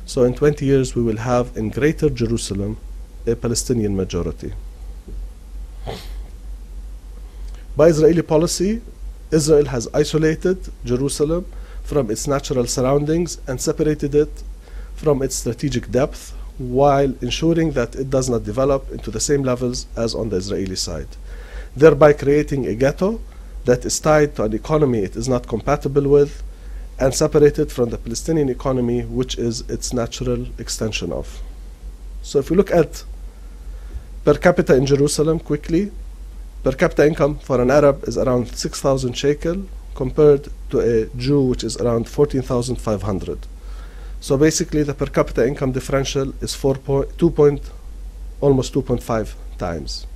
So in 20 years, we will have in Greater Jerusalem a Palestinian majority. By Israeli policy, Israel has isolated Jerusalem from its natural surroundings and separated it from its strategic depth, while ensuring that it does not develop into the same levels as on the Israeli side, thereby creating a ghetto that is tied to an economy it is not compatible with and separated from the Palestinian economy, which is its natural extension of. So if we look at per capita in Jerusalem quickly, per capita income for an Arab is around 6,000 shekel compared to a Jew, which is around 14,500. So basically the per capita income differential is almost 2.5 times.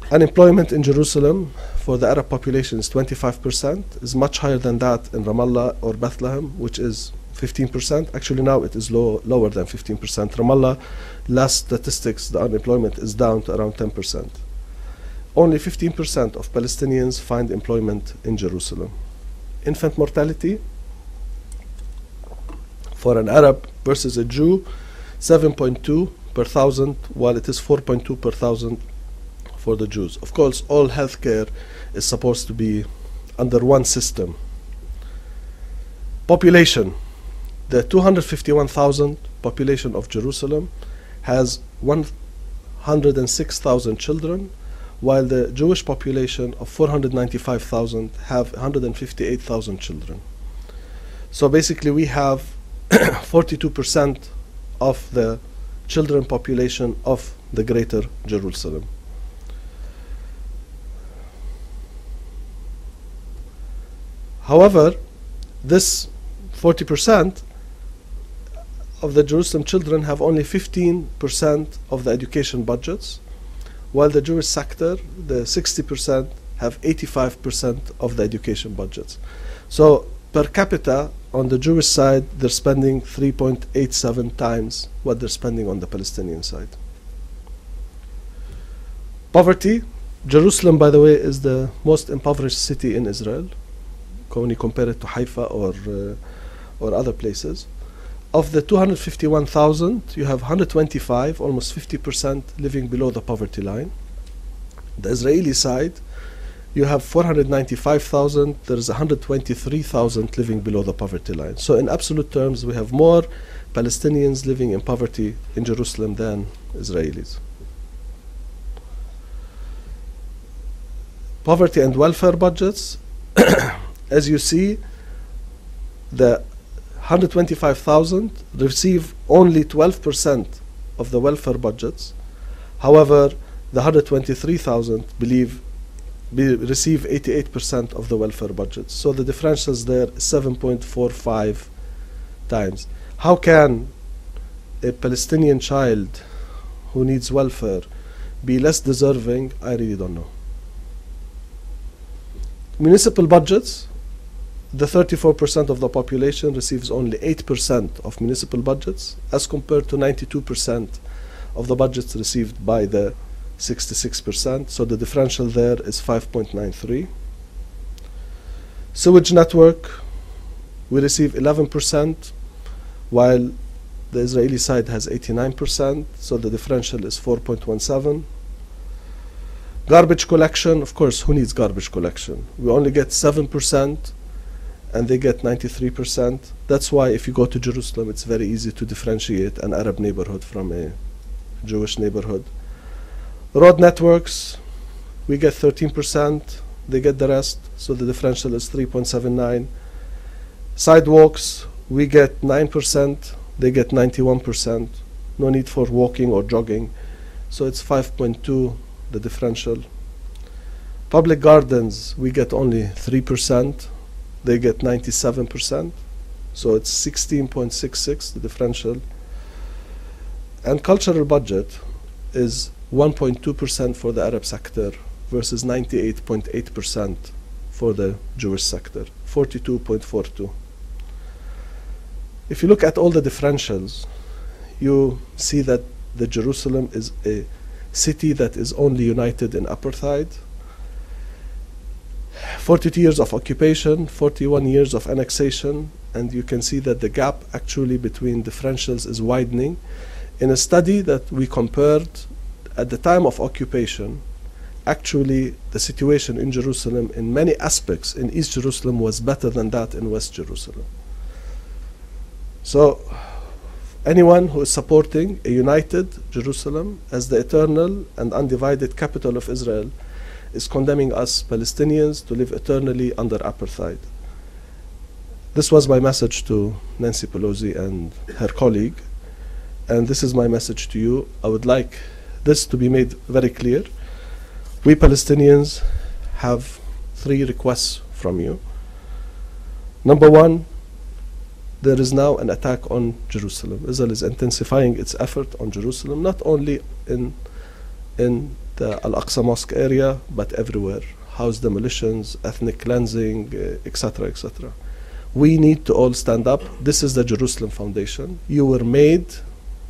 Unemployment in Jerusalem for the Arab population is 25%, is much higher than that in Ramallah or Bethlehem, which is 15%. Actually now it is lower than 15%. Ramallah, last statistics, the unemployment is down to around 10%. Only 15% of Palestinians find employment in Jerusalem. Infant mortality for an Arab versus a Jew, 7.2 per thousand, while it is 4.2 per thousand for the Jews. Of course, all healthcare is supposed to be under one system. Population. The 251,000 population of Jerusalem has 106,000 children, while the Jewish population of 495,000 have 158,000 children. So basically we have 42% of the children population of the Greater Jerusalem. However, this 40% of the Jerusalem children have only 15% of the education budgets, while the Jewish sector, the 60%, have 85% of the education budgets. So per capita, on the Jewish side, they're spending 3.87 times what they're spending on the Palestinian side. Poverty. Jerusalem, by the way, is the most impoverished city in Israel, when you compare it to Haifa or other places. Of the 251,000, you have 125, almost 50%, living below the poverty line. The Israeli side, you have 495,000, there is 123,000 living below the poverty line. So in absolute terms, we have more Palestinians living in poverty in Jerusalem than Israelis. Poverty and welfare budgets. As you see, the 125,000 receive only 12% of the welfare budgets. However, the 123,000 receive 88% of the welfare budgets. So the differentials there is 7.45 times. How can a Palestinian child who needs welfare be less deserving? I really don't know. Municipal budgets. The 34% of the population receives only 8% of municipal budgets, as compared to 92% of the budgets received by the 66%. So the differential there is 5.93. Sewage network, we receive 11%, while the Israeli side has 89%. So the differential is 4.17. Garbage collection, of course, who needs garbage collection? We only get 7%. And they get 93%. That's why if you go to Jerusalem, it's very easy to differentiate an Arab neighborhood from a Jewish neighborhood. Road networks, we get 13%, they get the rest, so the differential is 3.79. Sidewalks, we get 9%, they get 91%. No need for walking or jogging, so it's 5.2, the differential. Public gardens, we get only 3%. They get 97%, so it's 16.66, the differential. And cultural budget is 1.2% for the Arab sector versus 98.8% for the Jewish sector, 42.42. If you look at all the differentials, you see that the Jerusalem is a city that is only united in apartheid. 42 years of occupation, 41 years of annexation, and you can see that the gap actually between differentials is widening. In a study that we compared at the time of occupation, actually the situation in Jerusalem in many aspects in East Jerusalem was better than that in West Jerusalem. So anyone who is supporting a united Jerusalem as the eternal and undivided capital of Israel is condemning us Palestinians to live eternally under apartheid. This was my message to Nancy Pelosi and her colleague, and this is my message to you. I would like this to be made very clear. We Palestinians have 3 requests from you. Number 1, there is now an attack on Jerusalem. Israel is intensifying its effort on Jerusalem, not only in the Al-Aqsa Mosque area, but everywhere. House demolitions, ethnic cleansing, etc., etc. We need to all stand up. This is the Jerusalem Foundation. You were made,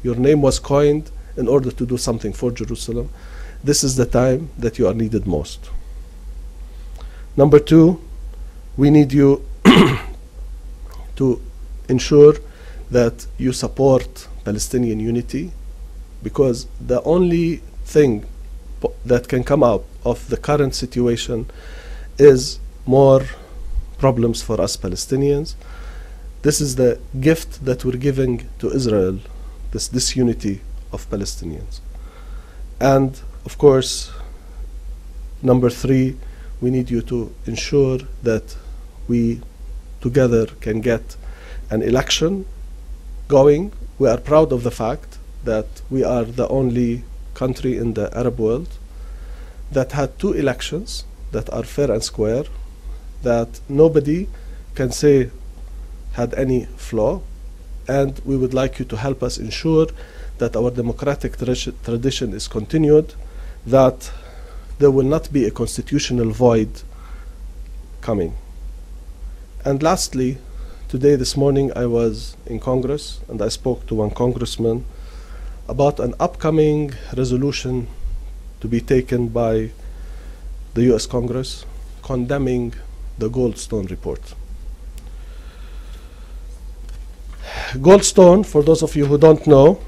your name was coined in order to do something for Jerusalem. This is the time that you are needed most. Number 2, we need you to ensure that you support Palestinian unity, because the only thing that can come out of the current situation is more problems for us Palestinians. This is the gift that we're giving to Israel, this unity of Palestinians. And of course, number 3, we need you to ensure that we together can get an election going. We are proud of the fact that we are the only country in the Arab world that had 2 elections that are fair and square, that nobody can say had any flaw, and we would like you to help us ensure that our democratic tradition is continued, that there will not be a constitutional void coming. And lastly, this morning I was in Congress and I spoke to one congressman about an upcoming resolution to be taken by the US Congress condemning the Goldstone report. Goldstone, for those of you who don't know,